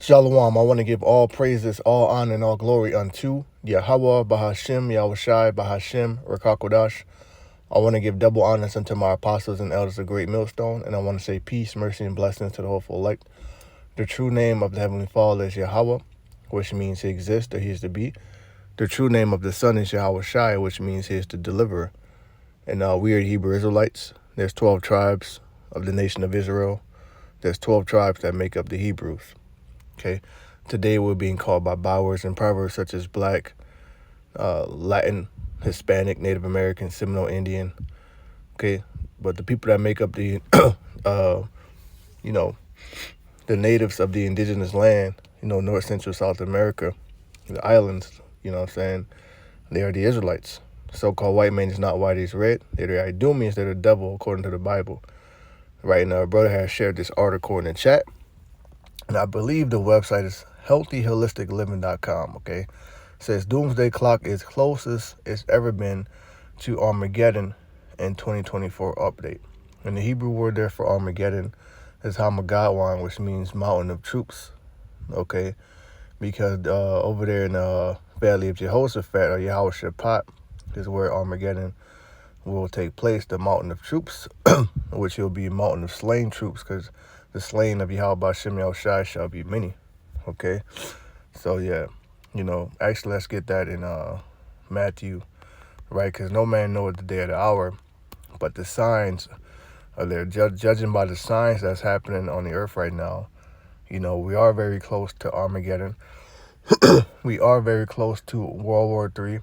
Shalom, I want to give all praises, all honor, and all glory unto Yahweh, Bahashem, Yahushai, Bahashem, Rakakodash. I want to give double honors unto my apostles and elders of Great Millstone, and I want to say peace, mercy, and blessings to the hopeful elect. The true name of the Heavenly Father is Yahweh, which means He exists or He is to be. The true name of the Son is Yahushai, which means He is the deliverer. And we are the Hebrew Israelites. There's 12 tribes of the nation of Israel. There's 12 tribes that make up the Hebrews. Okay, today we're being called by bywords and proverbs such as Black, Latin, Hispanic, Native American, Seminole Indian. Okay, but the people that make up the, the natives of the indigenous land, North, Central, South America, the islands, what I'm saying, they are the Israelites. So-called white man is not white, he's red. They're the Idumeans, they're the devil according to the Bible. Right, and our brother has shared this article in the chat. And I believe the website is healthyholisticliving.com, okay? It says Doomsday Clock is closest it's ever been to Armageddon in 2024 update. And the Hebrew word there for Armageddon is Hamagadwan, which means mountain of troops, okay? Because over there in the Valley of Jehoshaphat or Yehoshaphat is where Armageddon will take place, the mountain of troops, which will be a mountain of slain troops, because the slain of Yahweh Shem Yahushai shall be many. Okay? So, yeah. Actually, let's get that in Matthew, right? Because no man knoweth the day or the hour, but the signs are there. Judging by the signs that's happening on the earth right now, we are very close to Armageddon. We are very close to World War III.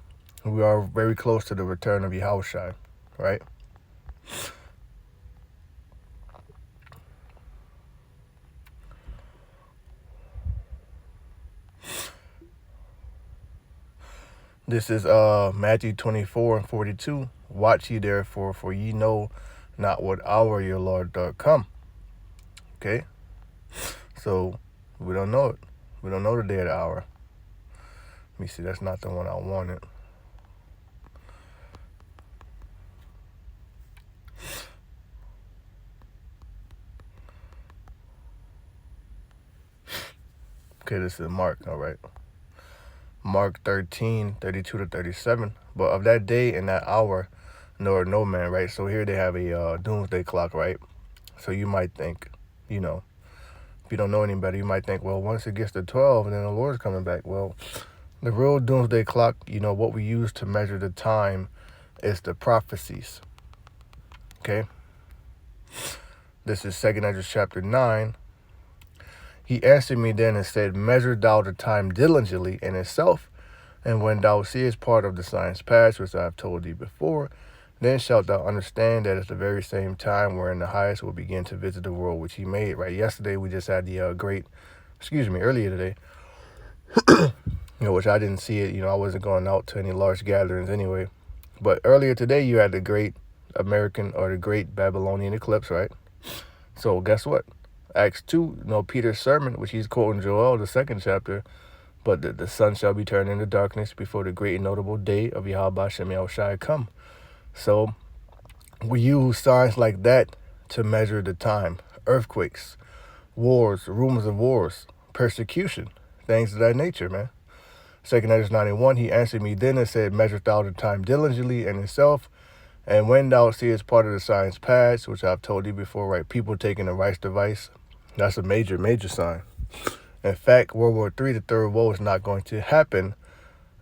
We are very close to the return of Yahushai, right? This is Matthew 24:42. Watch ye therefore, for ye know not what hour your Lord doth come. Okay? So, we don't know it. We don't know the day or the hour. Let me see, that's not the one I wanted. Okay, this is Mark, all right. Mark 13:32-37. But of that day and that hour, nor no man, right? So here they have a doomsday clock, right? So you might think, if you don't know any better, you might think, well, once it gets to 12, then the Lord's coming back. Well, the real doomsday clock, what we use to measure the time is the prophecies. Okay? This is 2 Ezra chapter 9. He answered me then and said, measure thou the time diligently in itself, and when thou seest part of the signs past, which I have told thee before, then shalt thou understand that it's the very same time wherein the highest will begin to visit the world which he made. Right? Yesterday we just had the earlier today, which I didn't see it. I wasn't going out to any large gatherings anyway. But earlier today you had the great American or the great Babylonian eclipse, right? So guess what? Acts 2, Peter's sermon, which he's quoting Joel, the 2nd chapter, but the sun shall be turned into darkness before the great and notable day of Yahweh Shem Yahushai come. So we use signs like that to measure the time. Earthquakes, wars, rumors of wars, persecution, things of that nature, man. 2 Ezra 91, he answered me then and said, measure thou the time diligently in itself, and when thou seest part of the signs past, which I've told you before, right? People taking the rice device, that's a major, major sign. In fact, World War III, the third woe, is not going to happen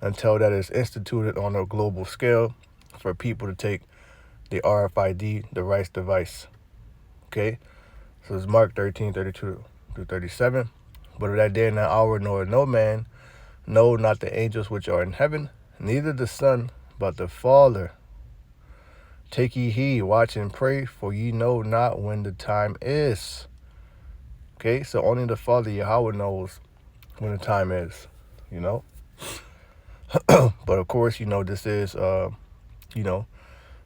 until that is instituted on a global scale for people to take the RFID, the rice device. Okay? So it's Mark 13:32-37. But of that day and that hour, nor no man, no, not the angels which are in heaven, neither the Son, but the Father. Take ye heed, watch and pray, for ye know not when the time is. Okay, so only the Father Yahweh knows when the time is, But of course, this is,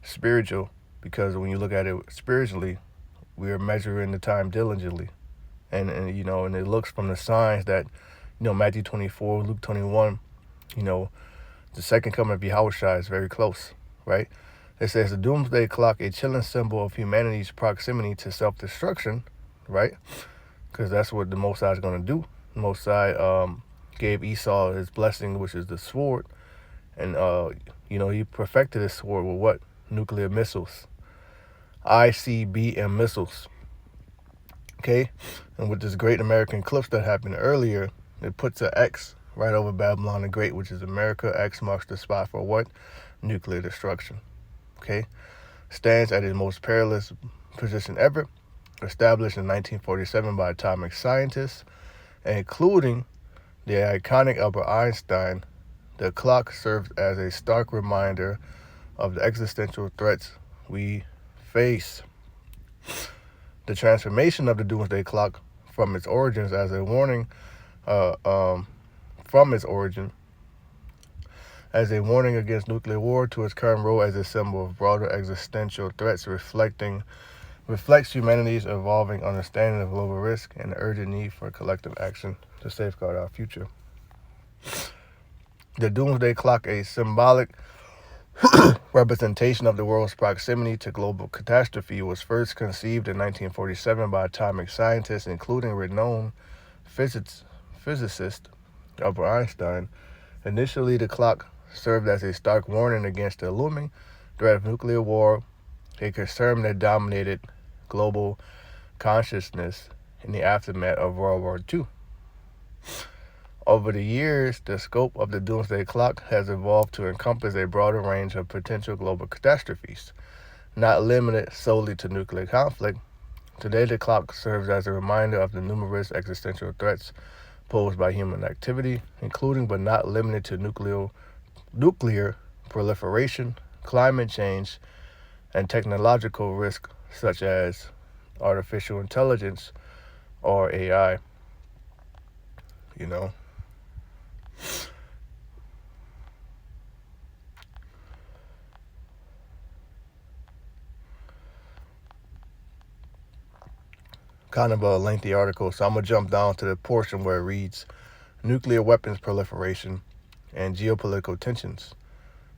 spiritual, because when you look at it spiritually, we are measuring the time diligently. And it looks from the signs that, Matthew 24, Luke 21, the second coming of Yahushua is very close, right? It says the doomsday clock, a chilling symbol of humanity's proximity to self-destruction, right? Because that's what the Most High is going to do. Most High gave Esau his blessing, which is the sword, and he perfected his sword with what? Nuclear missiles, ICBM missiles. Okay, and with this great American eclipse that happened earlier, it puts an X right over Babylon the Great, which is America. X marks the spot for what? Nuclear destruction. Okay, stands at its most perilous position ever, established in 1947 by atomic scientists, including the iconic Albert Einstein. The clock serves as a stark reminder of the existential threats we face. The transformation of the doomsday clock from its origins as a warning, uh, um, from its origin as a warning against nuclear war to its current role as a symbol of broader existential threats, reflects humanity's evolving understanding of global risk and the urgent need for collective action to safeguard our future. The doomsday clock, a symbolic representation of the world's proximity to global catastrophe, was first conceived in 1947 by atomic scientists, including renowned physicist Albert Einstein. Initially, the clock served as a stark warning against the looming threat of nuclear war, a concern that dominated global consciousness in the aftermath of World War II. Over the years, the scope of the doomsday clock has evolved to encompass a broader range of potential global catastrophes, not limited solely to nuclear conflict. Today, the clock serves as a reminder of the numerous existential threats posed by human activity, including but not limited to nuclear proliferation, climate change, and technological risk such as artificial intelligence or AI. You know, kind of a lengthy article, so I'm going to jump down to the portion where it reads nuclear weapons proliferation and geopolitical tensions.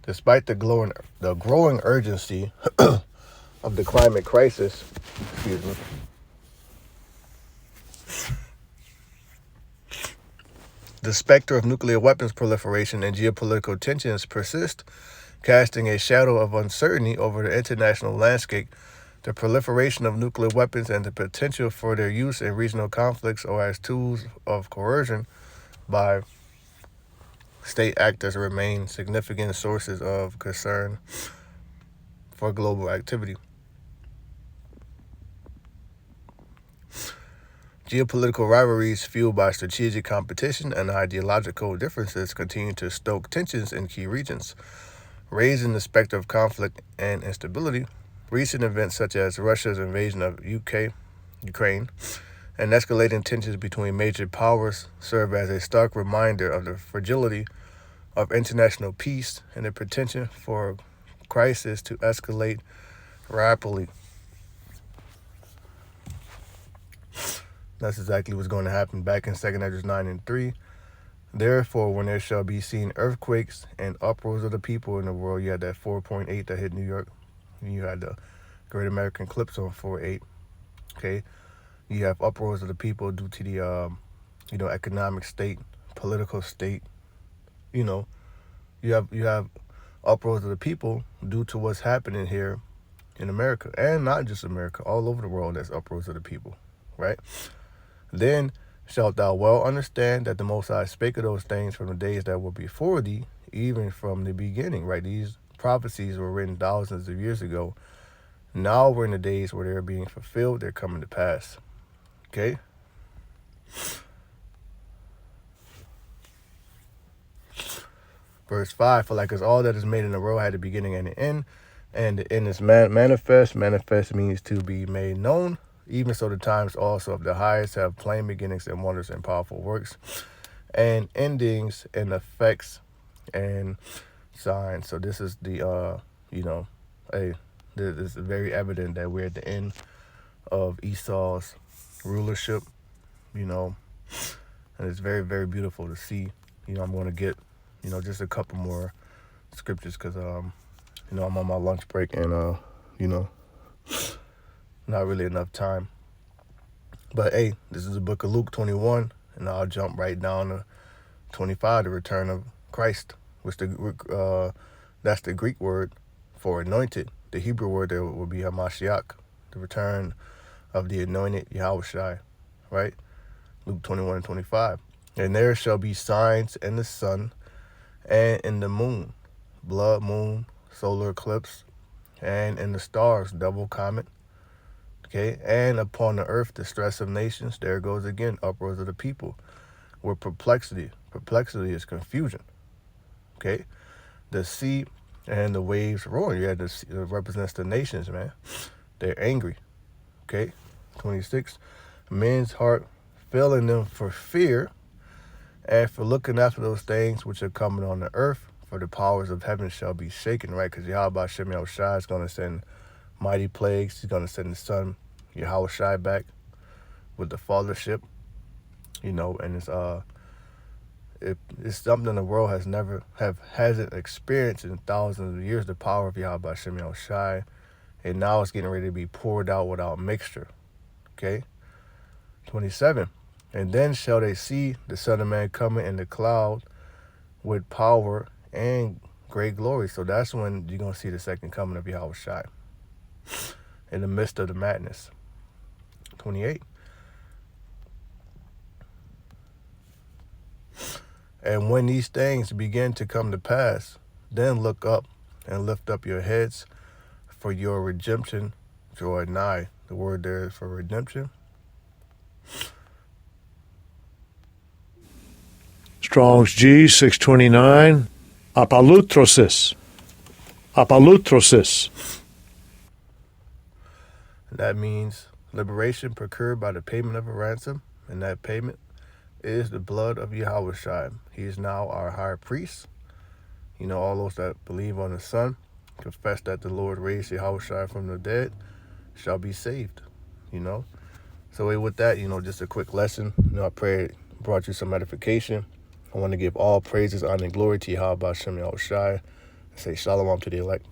Despite the growing urgency of the climate crisis, the specter of nuclear weapons proliferation and geopolitical tensions persist, casting a shadow of uncertainty over the international landscape. The proliferation of nuclear weapons and the potential for their use in regional conflicts or as tools of coercion by state actors remain significant sources of concern for global activity. Geopolitical rivalries fueled by strategic competition and ideological differences continue to stoke tensions in key regions, raising the specter of conflict and instability. Recent events such as Russia's invasion of Ukraine, and escalating tensions between major powers serve as a stark reminder of the fragility of international peace and the potential for crisis to escalate rapidly. That's exactly what's going to happen. Back in 2 Ezra 9:3. Therefore, when there shall be seen earthquakes and uproars of the people in the world, you had that 4.8 that hit New York. You had the Great American Eclipse on 4.8. Okay, you have uproars of the people due to the economic state, political state. You have uproars of the people due to what's happening here in America, and not just America, all over the world. There's uproars of the people, right? Then shalt thou well understand that the Most High spake of those things from the days that were before thee, even from the beginning, right? These prophecies were written thousands of years ago. Now we're in the days where they're being fulfilled, they're coming to pass. Okay? Verse 5, for like as all that is made in the world had a beginning and an end, and the end is manifest. Manifest means to be made known. Even so the times also of the highest have plain beginnings and wonders and powerful works, and endings and effects and signs. So this is the, it's very evident that we're at the end of Esau's rulership, and it's very, very beautiful to see. I'm going to get, just a couple more scriptures because, I'm on my lunch break and, not really enough time. But hey, this is the book of Luke 21, And I'll jump right down to 25, the return of Christ, which that's the Greek word for anointed. The Hebrew word there will be Hamashiach, the return of the anointed Yahushai, right? Luke 21 and 25. And there shall be signs in the sun and in the moon, blood moon, solar eclipse, and in the stars, double comet. Okay, and upon the earth, distress of nations. There goes again, uproars of the people. With perplexity. Perplexity is confusion. Okay, the sea and the waves roaring. Yeah, the sea represents the nations, man. They're angry. Okay, 26. Men's heart failing them for fear and for looking after those things which are coming on the earth, for the powers of heaven shall be shaken, right? Because Yahweh Shem Yahushai is going to send mighty plagues. He's going to send the son, Yahushai, back with the fathership, and it's something the world hasn't experienced in thousands of years, the power of Yahweh Shem Yahushai, and now it's getting ready to be poured out without mixture. Okay, 27. And then shall they see the Son of Man coming in the cloud with power and great glory. So that's when you're going to see the second coming of Yahushai in the midst of the madness. 28. And when these things begin to come to pass, then look up and lift up your heads, for your redemption draweth nigh. The word there is for redemption. Strong's G 629. Apalutrosis. Apalutrosis. That means liberation procured by the payment of a ransom, and that payment is the blood of Yahushua. He is now our high priest. All those that believe on the Son, confess that the Lord raised Yahushua from the dead, shall be saved. So with that, just a quick lesson. I pray it brought you some edification. I want to give all praises, honor, and glory to Yahweh Shem Yahushai. Say shalom to the elect.